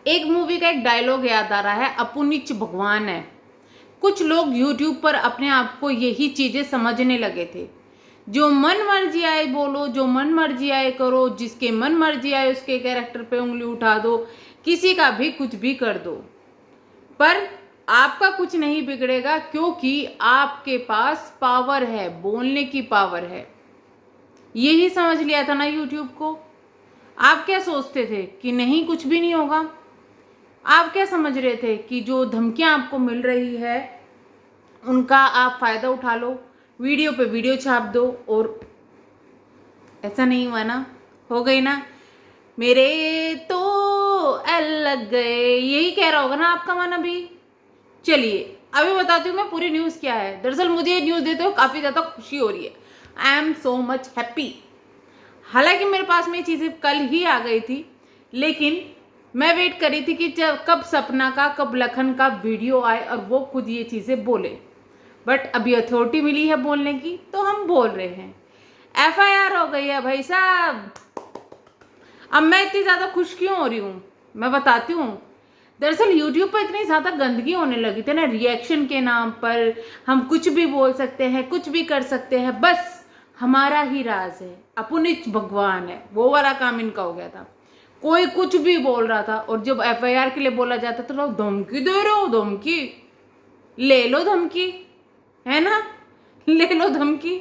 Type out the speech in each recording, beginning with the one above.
एक मूवी का एक डायलॉग याद आ रहा है, अपुनिच भगवान है। कुछ लोग यूट्यूब पर अपने आप को यही चीजें समझने लगे थे। जो मन मर्जी आए बोलो, जो मन मर्जी आए करो, जिसके मन मर्जी आए उसके कैरेक्टर पे उंगली उठा दो, किसी का भी कुछ भी कर दो, पर आपका कुछ नहीं बिगड़ेगा, क्योंकि आपके पास पावर है, बोलने की पावर है। यही समझ लिया था ना यूट्यूब को। आप क्या सोचते थे कि नहीं कुछ भी नहीं होगा? आप क्या समझ रहे थे कि जो धमकियां आपको मिल रही है उनका आप फायदा उठा लो, वीडियो पे वीडियो छाप दो, और ऐसा नहीं हुआ ना? हो गई ना? मेरे तो एल लग गए, यही कह रहा होगा ना आपका मन अभी। चलिए अभी बताती हूँ मैं पूरी न्यूज़ क्या है। दरअसल मुझे ये न्यूज़ देते हुए काफ़ी ज़्यादा खुशी हो रही है। I am so much happy. हालांकि मेरे पास में ये चीज़ें कल ही आ गई थी, लेकिन मैं वेट करी थी कि कब सपना का, कब लखन का वीडियो आए और वो खुद ये चीज़ें बोले। बट अभी अथॉरिटी मिली है बोलने की, तो हम बोल रहे हैं। एफआईआर हो गई है भाई साहब। अब मैं इतनी ज़्यादा खुश क्यों हो रही हूँ, मैं बताती हूँ। दरअसल यूट्यूब पर इतनी ज़्यादा गंदगी होने लगी थी ना, रिएक्शन के नाम पर हम कुछ भी बोल सकते हैं, कुछ भी कर सकते हैं, बस हमारा ही राज है, अपुनिच भगवान है, वो वाला काम इनका हो गया था। कोई कुछ भी बोल रहा था, और जब एफआईआर के लिए बोला जाता तो लोग धमकी दे रहे हो, धमकी ले लो, धमकी है ना, ले लो धमकी।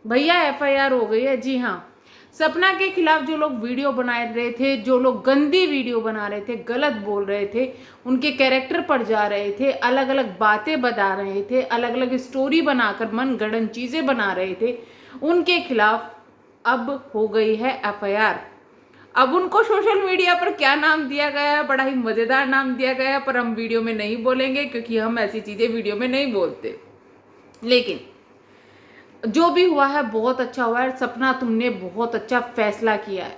भैया एफआईआर हो गई है। जी हाँ, सपना के खिलाफ जो लोग वीडियो बना रहे थे, जो लोग गंदी वीडियो बना रहे थे, गलत बोल रहे थे, उनके कैरेक्टर पर जा रहे थे, अलग अलग बातें बता रहे थे, अलग अलग स्टोरी बनाकर मन गढ़ंत चीज़ें बना रहे थे, उनके खिलाफ अब हो गई है एफआईआर। अब उनको सोशल मीडिया पर क्या नाम दिया गया है, बड़ा ही मज़ेदार नाम दिया गया है, पर हम वीडियो में नहीं बोलेंगे क्योंकि हम ऐसी चीज़ें वीडियो में नहीं बोलते। लेकिन जो भी हुआ है बहुत अच्छा हुआ है। सपना, तुमने बहुत अच्छा फैसला किया है।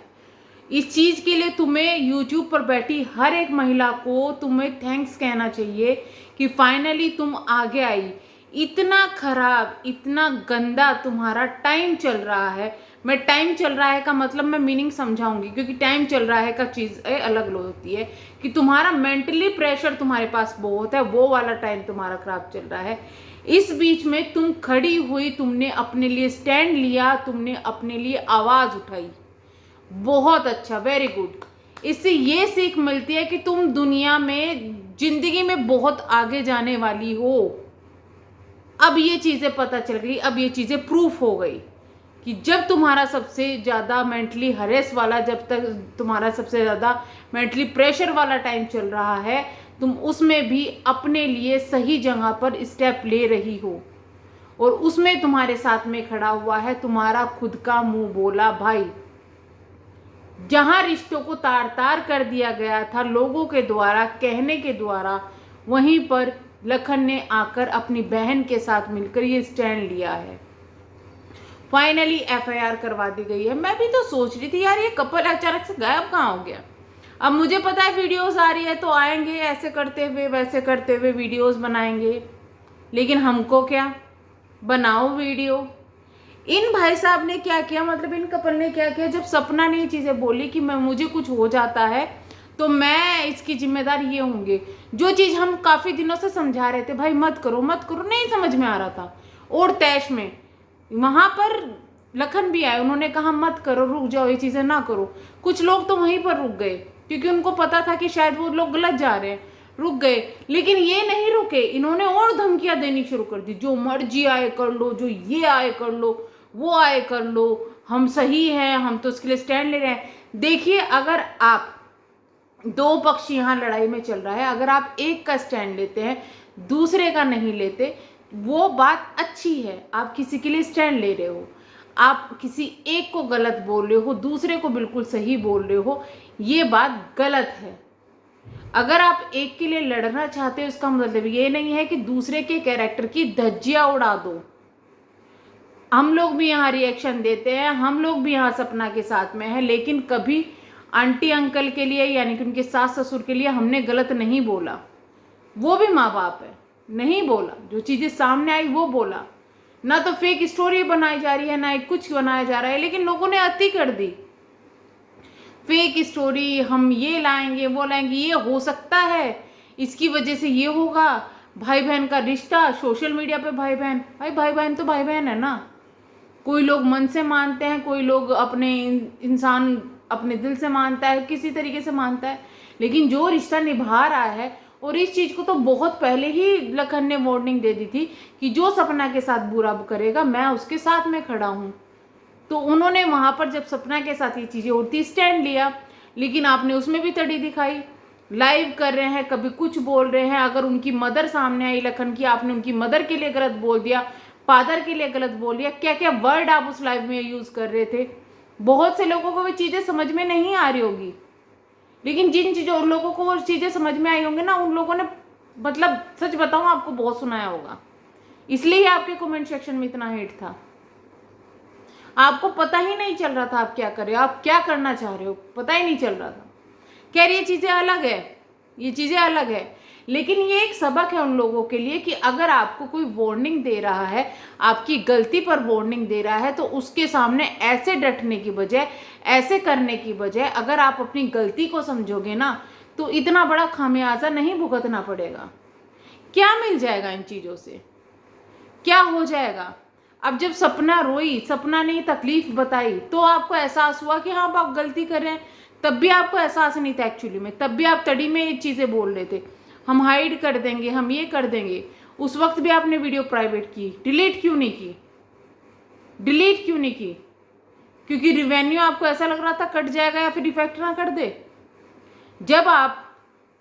इस चीज़ के लिए तुम्हें यूट्यूब पर बैठी हर एक महिला को तुम्हें थैंक्स कहना चाहिए कि फाइनली तुम आगे आई। इतना खराब, इतना गंदा तुम्हारा टाइम चल रहा है। मैं टाइम चल रहा है का मतलब मैं मीनिंग समझाऊंगी, क्योंकि टाइम चल रहा है का चीज़ अलग होती है कि तुम्हारा मेंटली प्रेशर तुम्हारे पास बहुत है, वो वाला टाइम तुम्हारा खराब चल रहा है। इस बीच में तुम खड़ी हुई, तुमने अपने लिए स्टैंड लिया, तुमने अपने लिए आवाज़ उठाई। बहुत अच्छा, वेरी गुड। इससे ये सीख मिलती है कि तुम दुनिया में, जिंदगी में बहुत आगे जाने वाली हो। अब ये चीज़ें पता चल गई, अब ये चीज़ें प्रूफ हो गई कि जब तुम्हारा सबसे ज़्यादा मेंटली हरेस वाला, जब तक तुम्हारा सबसे ज़्यादा मेंटली प्रेशर वाला टाइम चल रहा है, तुम उसमें भी अपने लिए सही जगह पर स्टेप ले रही हो, और उसमें तुम्हारे साथ में खड़ा हुआ है तुम्हारा खुद का मुंह बोला भाई। जहां रिश्तों को तार तार कर दिया गया था लोगों के द्वारा, कहने के द्वारा, वहीं पर लखन ने आकर अपनी बहन के साथ मिलकर ये स्टैंड लिया है। फाइनली एफआईआर करवा दी गई है। मैं भी तो सोच रही थी यार, ये कपल अचानक से गायब कहाँ हो गया। अब मुझे पता है वीडियोस आ रही है तो आएंगे, ऐसे करते हुए वैसे करते हुए वीडियोस बनाएंगे, लेकिन हमको क्या, बनाओ वीडियो। इन भाई साहब ने क्या किया, मतलब इन कपल ने क्या किया, जब सपना ने ये चीज़ें बोली कि मैं, मुझे कुछ हो जाता है तो मैं इसकी जिम्मेदार ये होंगे। जो चीज़ हम काफ़ी दिनों से समझा रहे थे, भाई मत करो मत करो, नहीं समझ में आ रहा था, और तैश में वहाँ पर लखन भी आए, उन्होंने कहा मत करो, रुक जाओ, ये चीज़ें ना करो। कुछ लोग तो वहीं पर रुक गए क्योंकि उनको पता था कि शायद वो लोग गलत जा रहे हैं, रुक गए। लेकिन ये नहीं रुके, इन्होंने और धमकियां देनी शुरू कर दी, जो मर्जी आए कर लो, जो ये आए कर लो, वो आए कर लो, हम सही हैं, हम तो उसके लिए स्टैंड ले रहे हैं। देखिए, अगर आप, दो पक्ष यहाँ लड़ाई में चल रहा है, अगर आप एक का स्टैंड लेते हैं, दूसरे का नहीं लेते, वो बात अच्छी है। आप किसी के लिए स्टैंड ले रहे हो, आप किसी एक को गलत बोल रहे हो, दूसरे को बिल्कुल सही बोल रहे हो, ये बात गलत है। अगर आप एक के लिए लड़ना चाहते हो, इसका मतलब ये नहीं है कि दूसरे के कैरेक्टर की धज्जियां उड़ा दो। हम लोग भी यहाँ रिएक्शन देते हैं, हम लोग भी यहाँ सपना के साथ में हैं, लेकिन कभी आंटी अंकल के लिए, यानी कि उनके सास ससुर के लिए हमने गलत नहीं बोला। वो भी माँ बाप है, नहीं बोला, जो चीज़ें सामने आई वो बोला। ना तो फेक स्टोरी बनाई जा रही है, ना ही कुछ बनाया जा रहा है, लेकिन लोगों ने अति कर दी। फेक स्टोरी, हम ये लाएंगे वो लाएंगे, ये हो सकता है, इसकी वजह से ये होगा, भाई बहन का रिश्ता सोशल मीडिया पे, भाई बहन तो भाई बहन है ना। कोई लोग मन से मानते हैं, कोई लोग अपने इंसान अपने दिल से मानता है, किसी तरीके से मानता है, लेकिन जो रिश्ता निभा रहा है, और इस चीज को तो बहुत पहले ही लखन ने वार्निंग दे दी थी कि जो सपना के साथ बुरा करेगा मैं उसके साथ में खड़ा हूं। तो उन्होंने वहां पर जब सपना के साथ ये चीजें होती स्टैंड लिया, लेकिन आपने उसमें भी तड़ी दिखाई। लाइव कर रहे हैं, कभी कुछ बोल रहे हैं, अगर उनकी मदर सामने आई लखन की, आपने उनकी मदर के लिए गलत बोल दिया, फादर के लिए गलत बोल दिया, क्या क्या वर्ड आप उस लाइव में यूज कर रहे थे। बहुत से लोगों को वो चीजें समझ में नहीं आ रही होगी, लेकिन जिन चीजों उन लोगों को वो चीजें समझ में आई होंगे ना, उन लोगों ने मतलब सच बताऊं आपको बहुत सुनाया होगा, इसलिए आपके कमेंट सेक्शन में इतना हेट था। आपको पता ही नहीं चल रहा था आप क्या कर रहे हो, आप क्या करना चाह रहे हो, पता ही नहीं चल रहा था। खैर ये चीजें अलग है, ये चीजें अलग है, लेकिन ये एक सबक है उन लोगों के लिए कि अगर आपको कोई वार्निंग दे रहा है, आपकी गलती पर वार्निंग दे रहा है, तो उसके सामने ऐसे डटने की बजाय, ऐसे करने की बजाय, अगर आप अपनी गलती को समझोगे ना, तो इतना बड़ा खामियाजा नहीं भुगतना पड़ेगा। क्या मिल जाएगा इन चीजों से, क्या हो जाएगा। अब जब सपना रोई, सपना ने तकलीफ बताई, तो आपको एहसास हुआ कि हाँ आप गलती कर रहे हैं। तब भी आपको एहसास नहीं था एक्चुअली में, तब भी आप तड़ी में ये चीज़ें बोल रहे थे, हम हाइड कर देंगे, हम ये कर देंगे। उस वक्त भी आपने वीडियो प्राइवेट की, डिलीट क्यों नहीं की, डिलीट क्यों नहीं की? क्योंकि रिवेन्यू आपको ऐसा लग रहा था कट जाएगा या फिर इफेक्ट ना कर दे। जब आप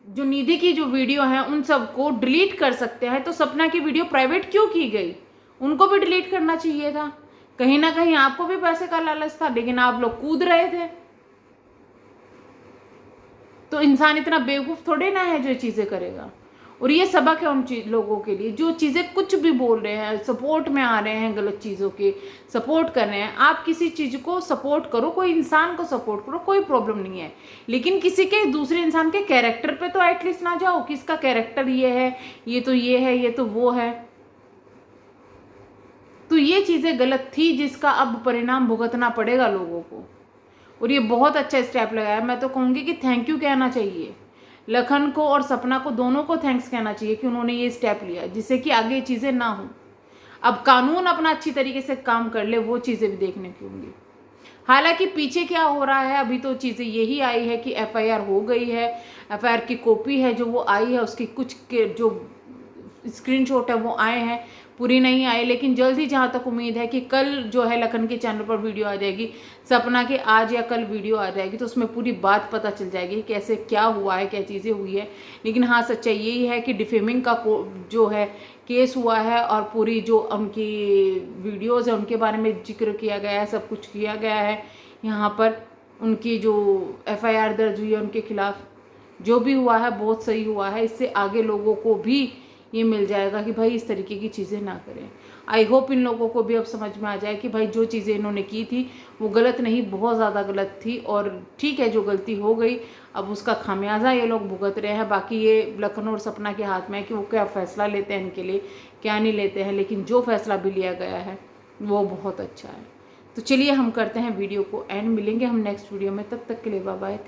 जो निधि की जो वीडियो है उन सबको डिलीट कर सकते हैं, तो सपना की वीडियो प्राइवेट क्यों की गई? उनको भी डिलीट करना चाहिए था। कहीं ना कहीं आपको भी पैसे का लालच था, लेकिन आप लोग कूद रहे थे। तो इंसान इतना बेवकूफ थोड़े ना है जो चीजें करेगा। और ये सबक है उन लोगों के लिए जो चीजें कुछ भी बोल रहे हैं, सपोर्ट में आ रहे हैं, गलत चीजों के सपोर्ट कर रहे हैं। आप किसी चीज को सपोर्ट करो, कोई इंसान को सपोर्ट करो, कोई प्रॉब्लम नहीं है, लेकिन किसी के दूसरे इंसान के कैरेक्टर पे तो एटलीस्ट ना जाओ कि इसका कैरेक्टर ये है, ये तो ये है, ये तो वो है। तो ये चीजें गलत थी, जिसका अब परिणाम भुगतना पड़ेगा लोगों को। और ये बहुत अच्छा स्टेप लगाया। मैं तो कहूँगी कि थैंक यू कहना चाहिए लखन को और सपना को, दोनों को थैंक्स कहना चाहिए कि उन्होंने ये स्टेप लिया, जिससे कि आगे ये चीज़ें ना हो। अब कानून अपना अच्छी तरीके से काम कर ले, वो चीज़ें भी देखने की होंगी। हालांकि पीछे क्या हो रहा है, अभी तो चीज़ें यही आई है कि FIR हो गई है, FIR की कॉपी है जो वो आई है, उसकी कुछ के जो स्क्रीनशॉट है वो आए हैं, पूरी नहीं आई, लेकिन जल्द ही जहाँ तक उम्मीद है कि कल जो है लखन के चैनल पर वीडियो आ जाएगी, सपना के आज या कल वीडियो आ जाएगी, तो उसमें पूरी बात पता चल जाएगी कैसे क्या हुआ है, क्या चीज़ें हुई है। लेकिन हाँ सच्चाई यही है कि डिफेमिंग का जो है केस हुआ है, और पूरी जो उनकी वीडियोज़ है उनके बारे में जिक्र किया गया है, सब कुछ किया गया है यहाँ पर। उनकी जो FIR दर्ज हुई है उनके खिलाफ, जो भी हुआ है बहुत सही हुआ है। इससे आगे लोगों को भी ये मिल जाएगा कि भाई इस तरीके की चीज़ें ना करें। आई होप इन लोगों को भी अब समझ में आ जाए कि भाई जो चीज़ें इन्होंने की थी वो गलत नहीं, बहुत ज़्यादा गलत थी, और ठीक है जो गलती हो गई अब उसका खामियाजा ये लोग भुगत रहे हैं। बाकी ये लखन और सपना के हाथ में है कि वो क्या फ़ैसला लेते हैं इनके लिए, क्या नहीं लेते हैं, लेकिन जो फैसला भी लिया गया है वो बहुत अच्छा है। तो चलिए हम करते हैं वीडियो को एंड, मिलेंगे हम नेक्स्ट वीडियो में, तब तक के लिए बाय बाय।